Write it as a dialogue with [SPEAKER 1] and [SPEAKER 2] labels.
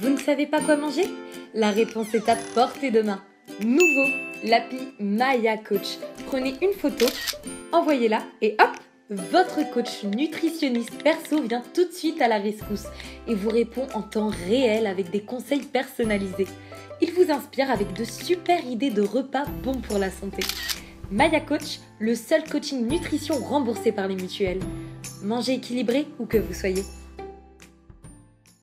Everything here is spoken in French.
[SPEAKER 1] Vous ne savez pas quoi manger? La réponse est à portée de main. Nouveau, l'appli Maya Coach. Prenez une photo, envoyez-la et hop, votre coach nutritionniste perso vient tout de suite à la rescousse et vous répond en temps réel avec des conseils personnalisés. Il vous inspire avec de super idées de repas bons pour la santé. Maya Coach, le seul coaching nutrition remboursé par les mutuelles. Mangez équilibré où que vous soyez.